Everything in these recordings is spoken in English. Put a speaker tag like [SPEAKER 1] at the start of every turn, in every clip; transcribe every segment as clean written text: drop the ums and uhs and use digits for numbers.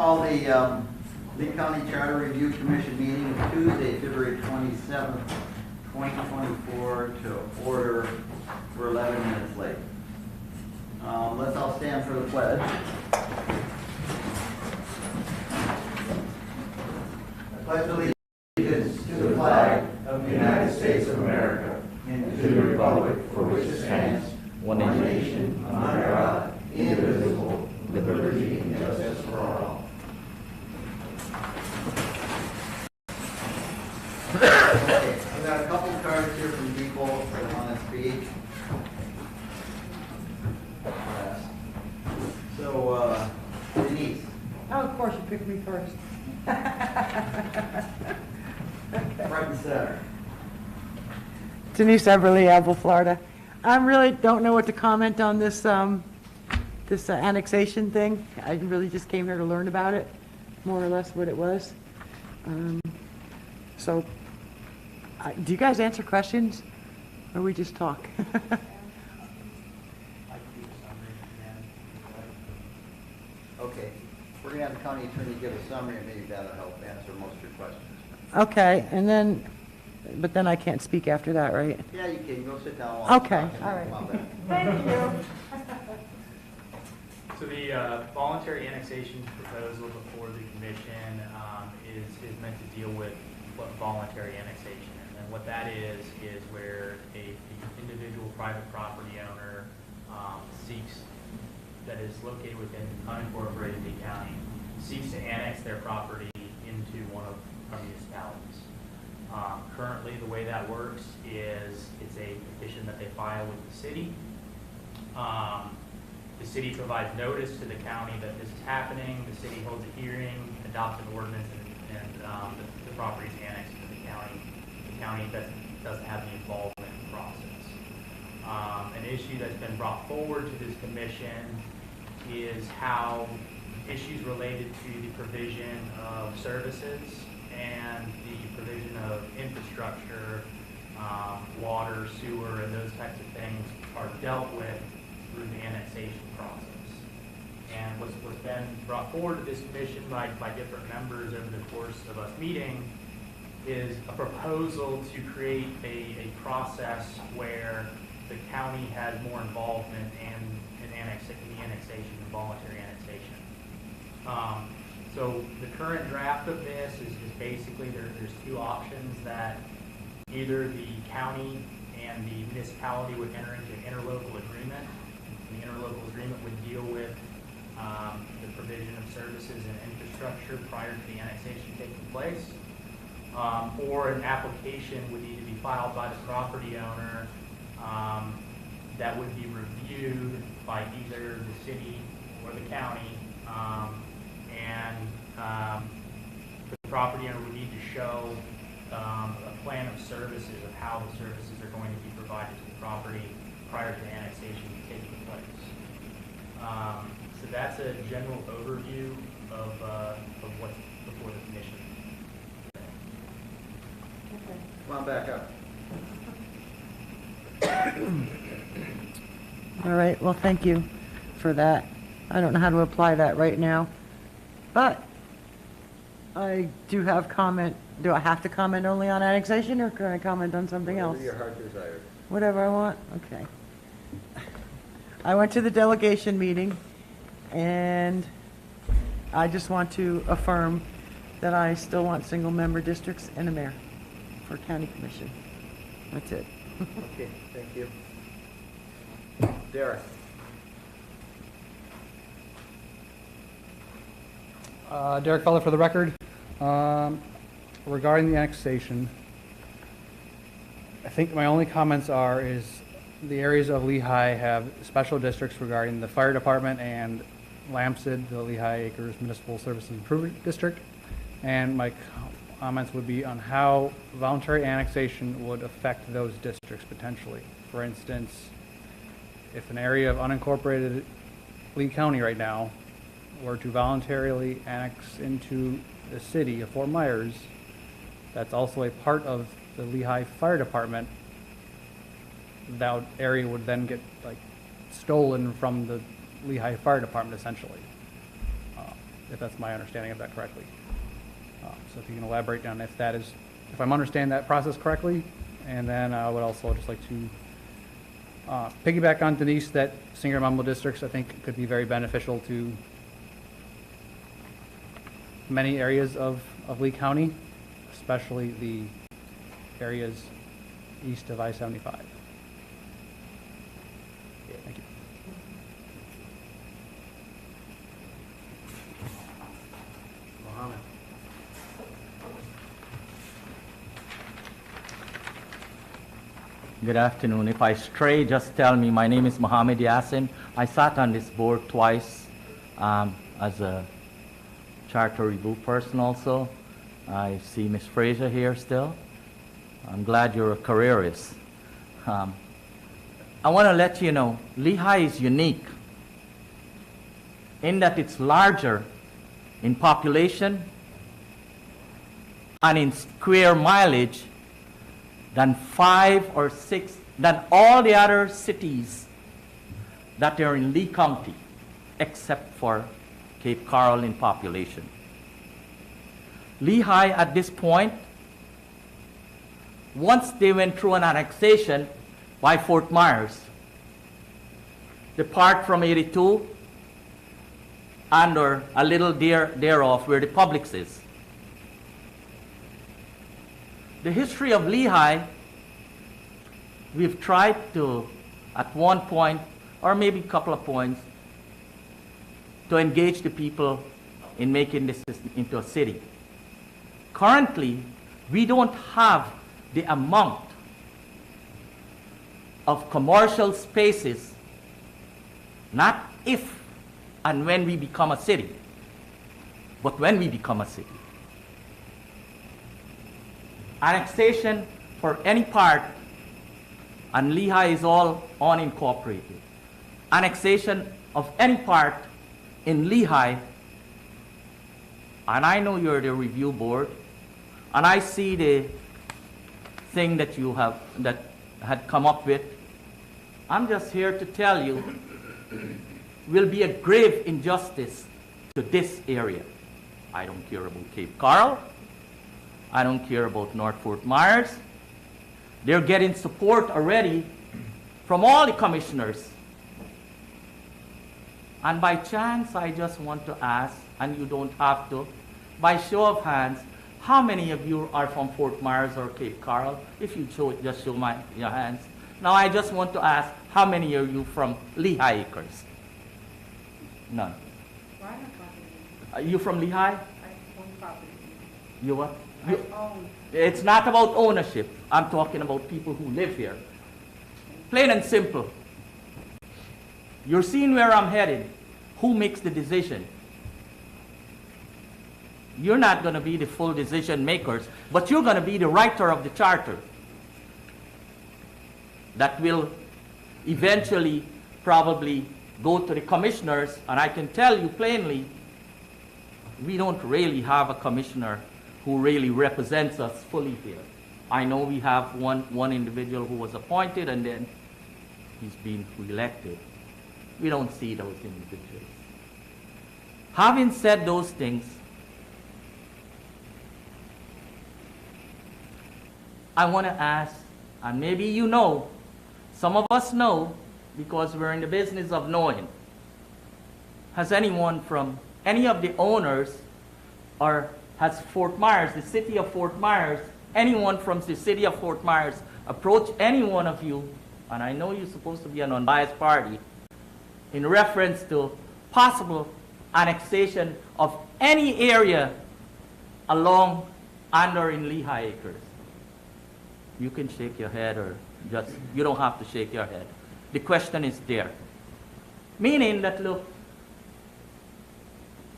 [SPEAKER 1] call the Lee County Charter Review Commission meeting of Tuesday, February 27th, 2024 to order. We're 11 minutes late. Let's all stand for the pledge. I pledge allegiance to the flag of the United States of America and to the republic for which it stands, one nation, under God, indivisible, with liberty and justice for all. Okay, I've got a couple cards here from people that want to speak. So, Denise.
[SPEAKER 2] Oh, of course, you picked me first.
[SPEAKER 1] Front and center.
[SPEAKER 2] Denise Everly, Alva, Florida. I really don't know what to comment on this annexation thing. I really just came here to learn about it, more or less what it was. Do you guys answer questions, or we just talk?
[SPEAKER 1] Okay, we're going to have the county attorney give a summary, and maybe that'll help answer most of your questions.
[SPEAKER 2] Okay, and then, but then I can't speak after that, right?
[SPEAKER 1] Yeah, you can. Go sit down.
[SPEAKER 2] Okay, all right. Thank you.
[SPEAKER 3] So the voluntary annexation proposal before the commission is meant to deal with what voluntary annexation is. And what that is where the individual private property owner that is located within unincorporated Lee County seeks to annex their property into one of our municipalities. Currently, the way that works is it's a petition that they file with the city. The city provides notice to the county that this is happening. The city holds a hearing, adopts an ordinance, and the property is annexed to the county. The county doesn't have any involvement in the process. An issue that's been brought forward to this commission is how issues related to the provision of services and the provision of infrastructure, water, sewer, and those types of things are dealt with through the annexation process. And what's been brought forward to this commission by different members over the course of us meeting is a proposal to create a process where the county has more involvement in the annexation and voluntary annexation. So the current draft of this is basically there's two options: that either the county and the municipality would enter into an interlocal agreement. The interlocal agreement would deal with the provision of services and infrastructure prior to the annexation taking place, or an application would need to be filed by the property owner that would be reviewed by either the city or the county, and the property owner would need to show a plan of services of how the services are going to be provided to the property prior to annexation taking place. So that's a general overview of what's before the commission.
[SPEAKER 1] Come on back up.
[SPEAKER 2] All right, well, thank you for that. I don't know how to apply that right now, but I do have comment. Do I have to comment only on annexation, or can I comment on something else?
[SPEAKER 1] Whatever your heart desires.
[SPEAKER 2] Whatever I want? Okay. I went to the delegation meeting, and I just want to affirm that I still want single-member districts and a mayor for county commission. That's it.
[SPEAKER 1] Okay, thank you. Derek.
[SPEAKER 4] Derek Feller for the record. Regarding the annexation, I think my only comments is the areas of Lehigh have special districts regarding the fire department and LAMCID, the Lehigh Acres Municipal Services Improvement District. And my comments would be on how voluntary annexation would affect those districts potentially. For instance, if an area of unincorporated Lee County right now were to voluntarily annex into the city of Fort Myers, that's also a part of the Lehigh Fire Department. That area would then get stolen from the Lehigh Fire Department essentially. if that's my understanding of that correctly. So if you can elaborate on if that is, if I'm understanding that process correctly, and then I would also just like to piggyback on Denise that single member districts I think could be very beneficial to many areas of Lee County, especially the areas east of I-75. Thank you.
[SPEAKER 3] Mohammed.
[SPEAKER 1] Good afternoon. If I stray, just tell me. My name is Mohammed Yassin. I sat on this board twice as a charter review person also. I see Ms. Fraser here still. I'm glad you're a careerist. I want to let you know, Lehigh is unique in that it's larger in population and in square mileage than 5 or 6, than all the other cities that are in Lee County, except for Cape Coral in population. Lehigh at this point, once they went through an annexation by Fort Myers, the part from 82 and or a little thereof where the Publix is. The history of Lehigh, we've tried to, at one point, or maybe a couple of points, to engage the people in making this into a city. Currently, we don't have the amount of commercial spaces, not if and when we become a city, but when we become a city. Annexation for any part, and Lehigh is all unincorporated. Annexation of any part in Lehigh, and I know you're the review board, and I see the thing that you have, that had come up with. I'm just here to tell you, will be a grave injustice to this area. I don't care about Cape Coral. I don't care about North Fort Myers. They're getting support already from all the commissioners. And by chance, I just want to ask, and you don't have to, by show of hands, how many of you are from Fort Myers or Cape Coral? If you show it, just show your hands. Now I just want to ask, how many are you from Lehigh Acres? None. Are you from Lehigh?
[SPEAKER 5] I own property.
[SPEAKER 1] You what?
[SPEAKER 5] I
[SPEAKER 1] You,
[SPEAKER 5] own.
[SPEAKER 1] it's not about ownership. I'm talking about people who live here. Plain and simple. You're seeing where I'm headed. Who makes the decision? You're not going to be the full decision makers, but you're going to be the writer of the charter that will eventually probably go to the commissioners. And I can tell you plainly, we don't really have a commissioner who really represents us fully here. I know we have one individual who was appointed and then he's been reelected. We don't see those individuals. Having said those things, I want to ask, and maybe you know, some of us know because we're in the business of knowing. Has anyone from any of the owners, or has Fort Myers, the city of Fort Myers, anyone from the city of Fort Myers approached any one of you, and I know you're supposed to be an unbiased party, in reference to possible annexation of any area along and or in Lehigh Acres? You can shake your head or just, you don't have to shake your head. The question is there. Meaning that, look,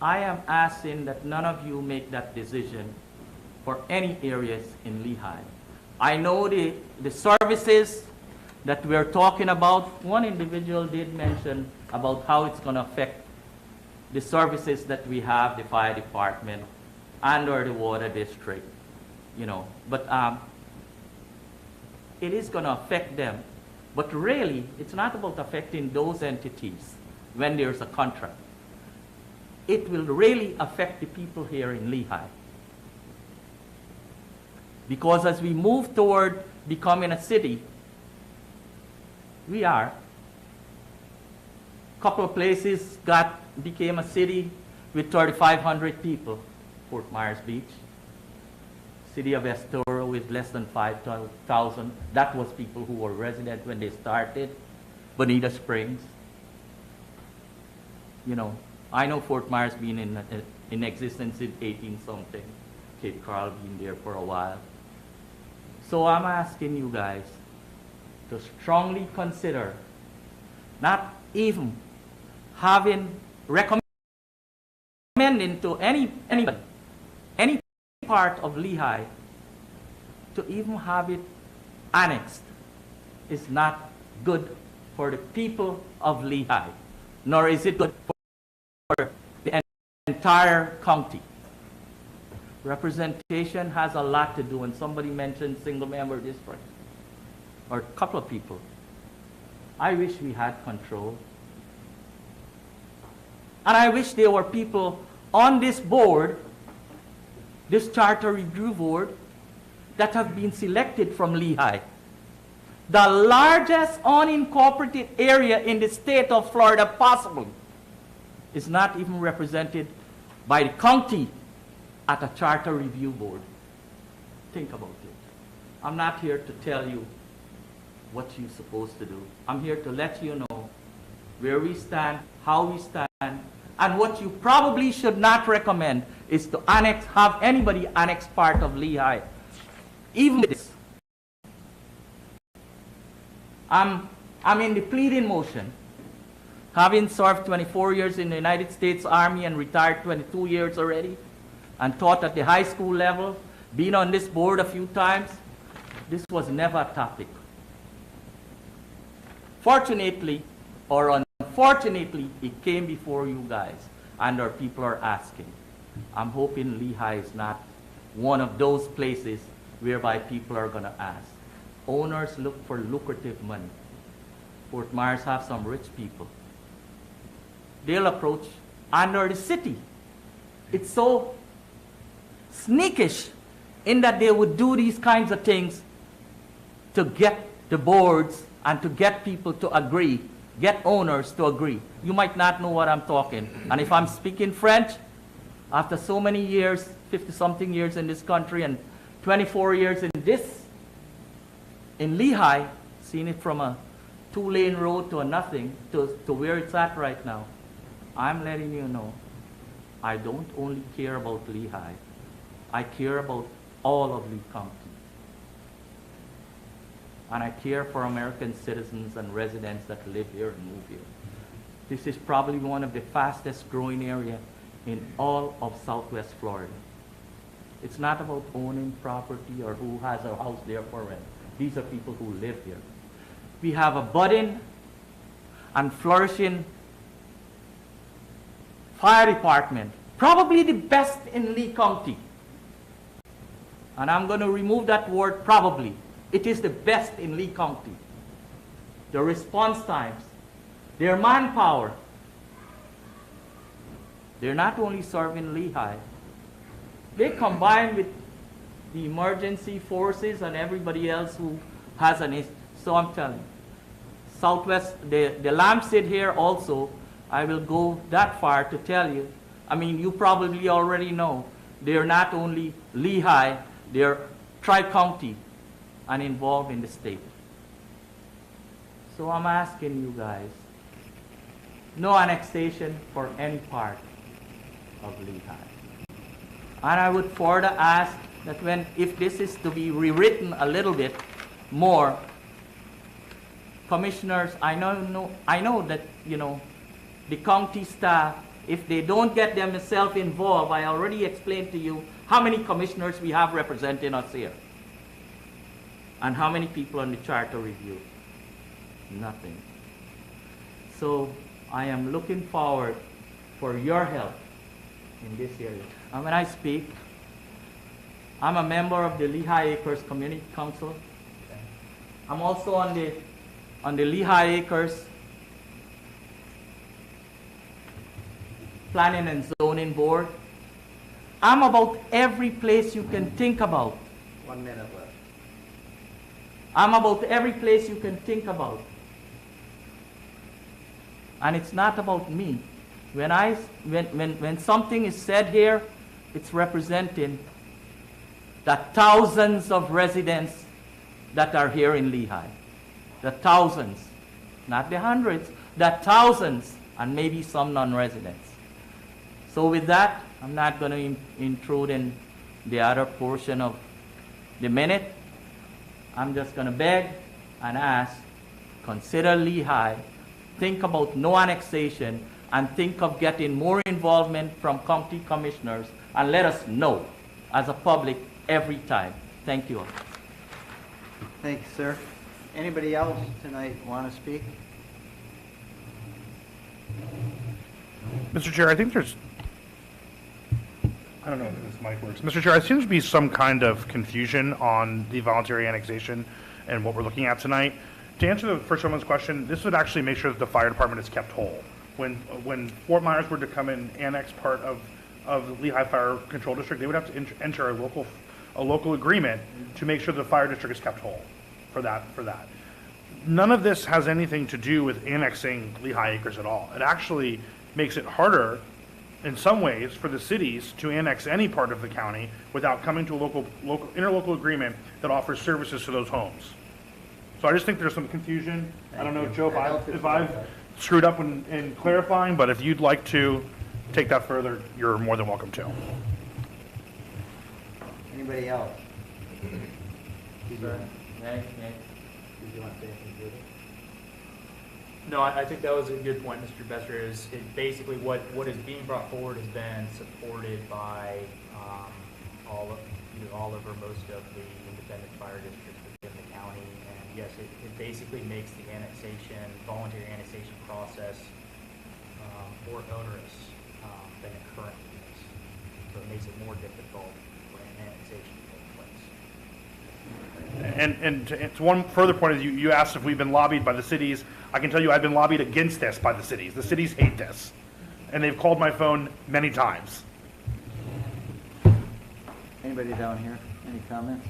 [SPEAKER 1] I am asking that none of you make that decision for any areas in Lehigh. I know the services that we're talking about. One individual did mention about how it's going to affect the services that we have, the fire department and or the water district, you know. But it is going to affect them. But really, it's not about affecting those entities when there's a contract.
[SPEAKER 5] it will really affect the people here in Lehigh. Because as we move toward becoming a city, we are. A couple of places became a city with 3,500 people. Fort Myers Beach. City of Estero with less than 5,000. That was people who were resident when they started. Bonita Springs. You know, I know Fort Myers been in existence in 18-something. Cape Coral been there for a while. So I'm asking you guys to strongly consider not even recommending to anybody, any part of Lehigh, to even have it annexed is not good for the people of Lehigh, nor is it good for the entire county. Representation has a lot to do, and somebody mentioned single-member district, or a couple of people. I wish we had control. And I wish there were people on this board, this Charter Review Board, that have been selected from Lehigh. The largest unincorporated area in the state of Florida possible is not even represented by the county at a Charter Review Board. Think about it. I'm not here to tell you what you're supposed to do. I'm here to let you know where we stand, how we stand, and what you probably should not recommend is to have anybody annex part of Lehigh. Even with this, I'm in the pleading motion. Having served 24 years in the United States Army and retired 22 years already, and taught at the high school level, been on this board a few times, this was never a topic. Fortunately, or unfortunately, it came before you guys, and our people are asking. I'm hoping Lehigh is not one of those places whereby people are going to ask. Owners look for lucrative money. Fort Myers have some rich people. They'll approach under the city. It's so sneakish in that they would do these kinds of things to get the boards and to get people to agree, get owners to agree. You might not know what I'm talking. And if I'm speaking French, after so many years, 50-something years in this country and 24 years in Lehigh, seeing it from a 2-lane road to a nothing, to where it's at right now, I'm letting you know, I don't only care about Lehigh, I care about all of Lee County. And I care for American citizens and residents that live here and move here. This is probably one of the fastest growing areas in all of Southwest Florida. It's not about owning property or who has a house there for rent. These are people who live here. We have a budding and flourishing fire department, probably the best in Lee County. And I'm going to remove that word probably. It is the best in Lee County. The response times, their manpower. They're not only serving Lehigh, they combine with the emergency forces and everybody else who has an issue. So I'm telling you, Southwest, the Lampstead here also, I will go that far to tell you. I mean, you probably already know, they're not only Lehigh, they're tri-county and involved in the state. So I'm asking you guys, no annexation for any part of Lehigh. And I would further ask that if this is to be rewritten a little bit more, commissioners, I know that, the county staff, if they don't get themselves involved, I already explained to you how many commissioners we have representing us here. And how many people on the Charter Review? Nothing. So I am looking forward for your help in this area. And when I speak, I'm a member of the Lehigh Acres Community Council. I'm also on the Lehigh Acres Planning and Zoning Board. I'm about every place you can think about.
[SPEAKER 1] 1 minute left.
[SPEAKER 5] I'm about every place you can think about. And it's not about me. When something is said here, it's representing the thousands of residents that are here in Lehigh. The thousands, not the hundreds, the thousands, and maybe some non-residents. So with that, I'm not going to intrude in the other portion of the minute. I'm just going to beg and ask, consider Lehigh, think about no annexation, and think of getting more involvement from county commissioners, and let us know as a public every time. Thank you all.
[SPEAKER 1] Thank you, sir. Anybody else tonight want to speak?
[SPEAKER 6] Mr. Chair, I think there's, I don't know if this mic works. Mr. Chair, I seem to be some kind of confusion on the voluntary annexation and what we're looking at tonight. To answer the first gentleman's question, this would actually make sure that the fire department is kept whole. When Fort Myers were to come and annex part of the Lehigh Fire Control District, they would have to enter a local agreement to make sure the fire district is kept whole for that. None of this has anything to do with annexing Lehigh Acres at all. It actually makes it harder in some ways for the cities to annex any part of the county without coming to a interlocal agreement that offers services to those homes. So I just think there's some confusion. I don't know, Joe, if I've screwed up in clarifying, but if you'd like to take that further, you're more than welcome to.
[SPEAKER 1] Anybody else?
[SPEAKER 5] Sir.
[SPEAKER 1] Did you want to say anything, Judy?
[SPEAKER 3] No, I think that was a good point, Mr. Besser, is basically what is being brought forward has been supported by all of or most of the independent fire districts within the county. And yes, it basically makes the voluntary annexation process more onerous than it currently is. So it makes it more difficult for an annexation to take place.
[SPEAKER 6] And to one further point, you asked if we've been lobbied by the cities. I can tell you I've been lobbied against this by the cities. The cities hate this. And they've called my phone many times.
[SPEAKER 1] Anybody down here? Any comments?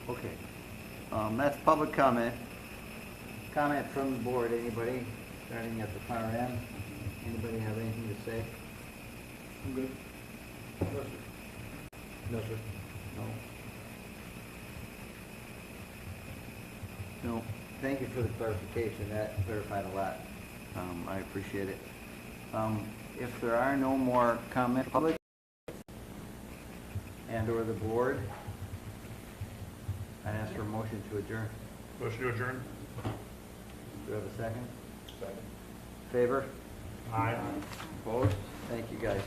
[SPEAKER 1] Okay. That's public comment. Comment from the board, anybody? Starting at the far end. Anybody have anything to say? I'm good. No, sir. No. Thank you for the clarification. That clarified a lot. I appreciate it. If there are no more comments, public and/or the board, I ask for a motion to adjourn.
[SPEAKER 6] Motion to adjourn?
[SPEAKER 1] Do we have a second? Second. Favor?
[SPEAKER 6] Aye.
[SPEAKER 1] Opposed? Thank you, guys.